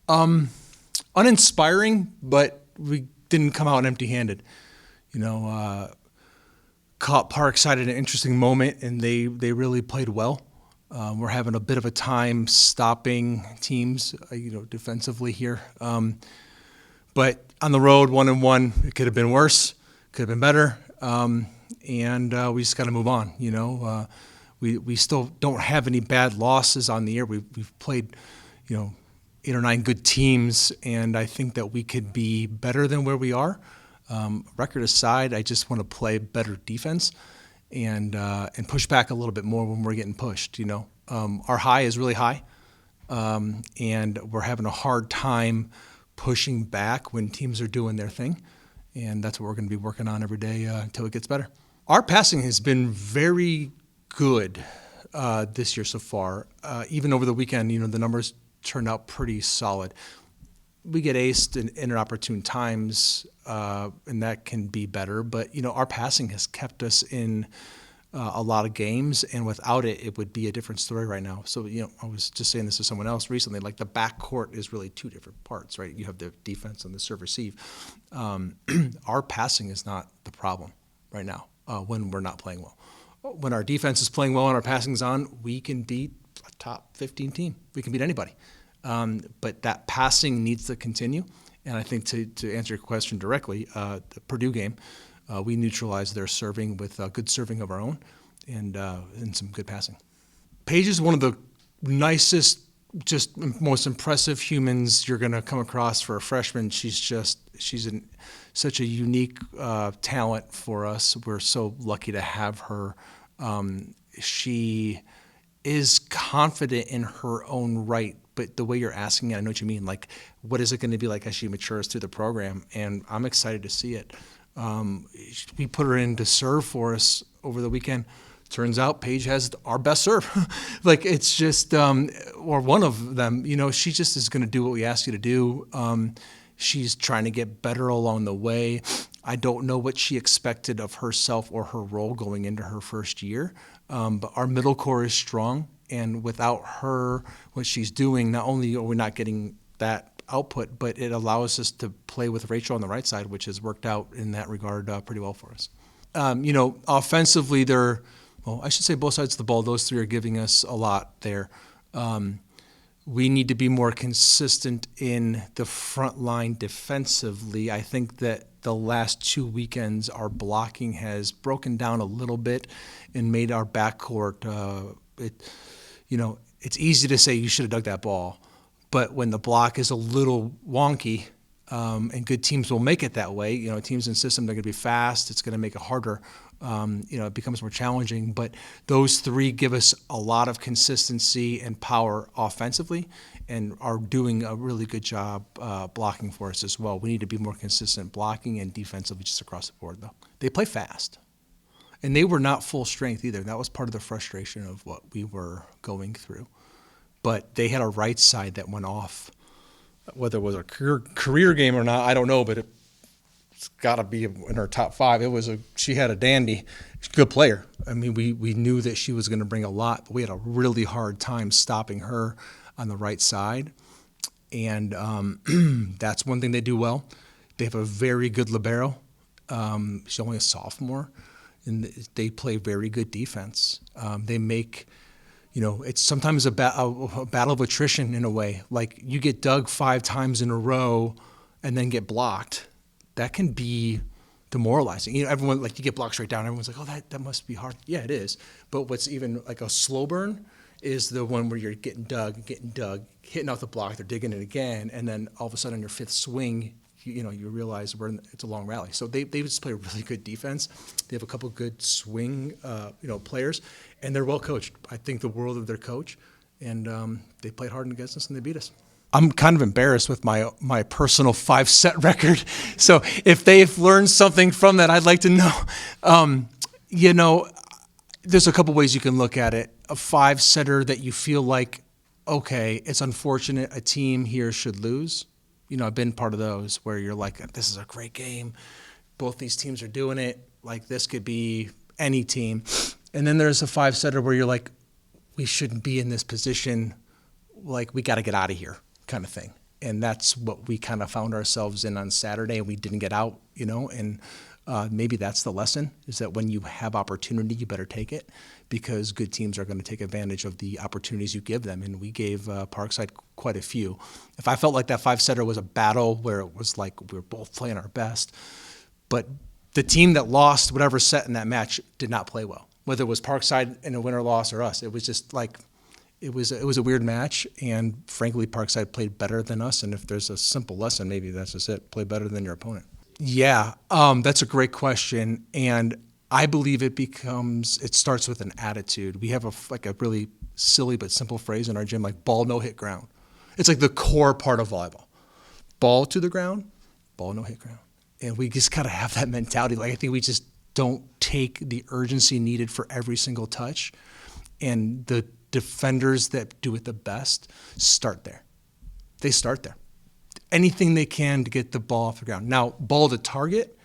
Uninspiring, but we didn't come out empty-handed. You know, caught Parkside at an interesting moment, and they really played well. We're having a bit of a time stopping teams, defensively here. But on the road, 1-1, it could have been worse, could have been better, and we just got to move on. We still don't have any bad losses on the year. We've played, 8 or 9 good teams, and I think that we could be better than where we are. Record aside, I just want to play better defense and push back a little bit more when we're getting pushed. Our high is really high, and we're having a hard time pushing back when teams are doing their thing, and that's what we're going to be working on every day until it gets better. Our passing has been very good this year so far. Even over the weekend, the numbers turned out pretty solid. We get aced in inopportune times, and that can be better. But, our passing has kept us in a lot of games, and without it, it would be a different story right now. So, I was just saying this to someone else recently, like the backcourt is really 2 different parts, right? You have the defense and the serve-receive. Our passing is not the problem right now when we're not playing well. When our defense is playing well and our passing's on, we can beat a top 15 team. We can beat anybody. But that passing needs to continue. And I think to answer your question directly, the Purdue game, we neutralized their serving with good serving of our own and some good passing. Paige is one of the nicest, just most impressive humans you're going to come across for a freshman. She's such a unique talent for us. We're so lucky to have her. She is confident in her own right. But the way you're asking it, I know what you mean. Like, what is it going to be like as she matures through the program? And I'm excited to see it. We put her in to serve for us over the weekend. Turns out Paige has our best serve. Like, it's just, or one of them, she just is going to do what we ask you to do. She's trying to get better along the way. I don't know what she expected of herself or her role going into her first year. But our middle core is strong. And without her, what she's doing, not only are we not getting that output, but it allows us to play with Rachel on the right side, which has worked out in that regard pretty well for us. Offensively, I should say both sides of the ball, those 3 are giving us a lot there. We need to be more consistent in the front line defensively. I think that the last 2 weekends, our blocking has broken down a little bit and made our backcourt it's easy to say you should have dug that ball, but when the block is a little wonky, and good teams will make it that way, teams in system, they're going to be fast. It's going to make it harder. It becomes more challenging, but those 3 give us a lot of consistency and power offensively and are doing a really good job blocking for us as well. We need to be more consistent blocking and defensively just across the board, though. They play fast. And they were not full strength either. That was part of the frustration of what we were going through. But they had a right side that went off. Whether it was a career game or not, I don't know, but it's got to be in her top 5. She had a dandy. She's a good player. I mean, we knew that she was going to bring a lot, but we had a really hard time stopping her on the right side. And that's one thing they do well. They have a very good libero. She's only a sophomore. And they play very good defense. They make, it's sometimes a battle of attrition in a way. Like, you get dug 5 times in a row and then get blocked. That can be demoralizing. Everyone, like, you get blocked straight down. Everyone's like, oh, that must be hard. Yeah, it is. But what's even like a slow burn is the one where you're getting dug, hitting out the block, they're digging it again, and then all of a sudden on your 5th swing, you realize it's a long rally. So they just play a really good defense. They have a couple of good swing, players, and they're well coached. I think the world of their coach, and they played hard against us and they beat us. I'm kind of embarrassed with my personal 5-set record. So if they've learned something from that, I'd like to know. There's a couple ways you can look at it. A 5-setter that you feel like, okay, it's unfortunate a team here should lose. I've been part of those where you're like, this is a great game. Both these teams are doing it. Like, this could be any team. And then there's a 5-setter where you're like, we shouldn't be in this position. Like, we got to get out of here kind of thing. And that's what we kind of found ourselves in on Saturday, and we didn't get out, and maybe that's the lesson, is that when you have opportunity, you better take it, because good teams are going to take advantage of the opportunities you give them. And we gave Parkside quite a few. If I felt like that five-setter was a battle where it was like we were both playing our best, but the team that lost whatever set in that match did not play well, whether it was Parkside in a win or loss or us. It was just like, it was a weird match, and frankly, Parkside played better than us. And if there's a simple lesson, maybe that's just it: play better than your opponent. Yeah, that's a great question, and I believe it starts with an attitude. We have a really silly but simple phrase in our gym, like ball no hit ground. It's like the core part of volleyball: ball to the ground, ball no hit ground, and we just gotta have that mentality. Like, I think we just don't take the urgency needed for every single touch, and the defenders that do it the best start there. They start there. Anything they can to get the ball off the ground. Now, ball to target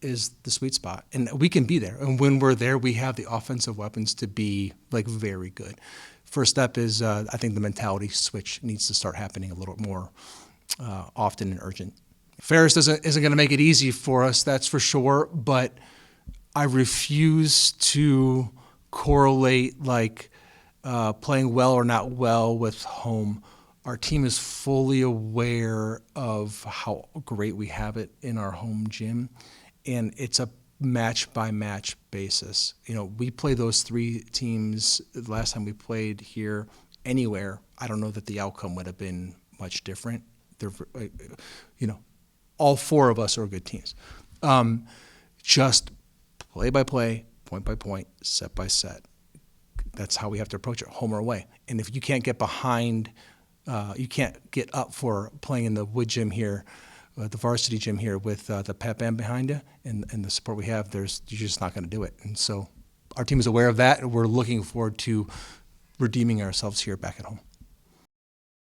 is the sweet spot, and we can be there. And when we're there, we have the offensive weapons to be like very good. First step is I think the mentality switch needs to start happening a little more often and urgent. Ferris isn't going to make it easy for us, that's for sure, but I refuse to correlate like playing well or not well with home. Our team is fully aware of how great we have it in our home gym, and it's a match-by-match basis. We play those three teams the last time we played here anywhere. I don't know that the outcome would have been much different. They're, all four of us are good teams. Just play by play, point by point, set by set. That's how we have to approach it, home or away. And if you can't get behind, you can't get up for playing in the wood gym here, the varsity gym here with the pep band behind you and the support we have, you're just not going to do it. And so our team is aware of that, and we're looking forward to redeeming ourselves here back at home.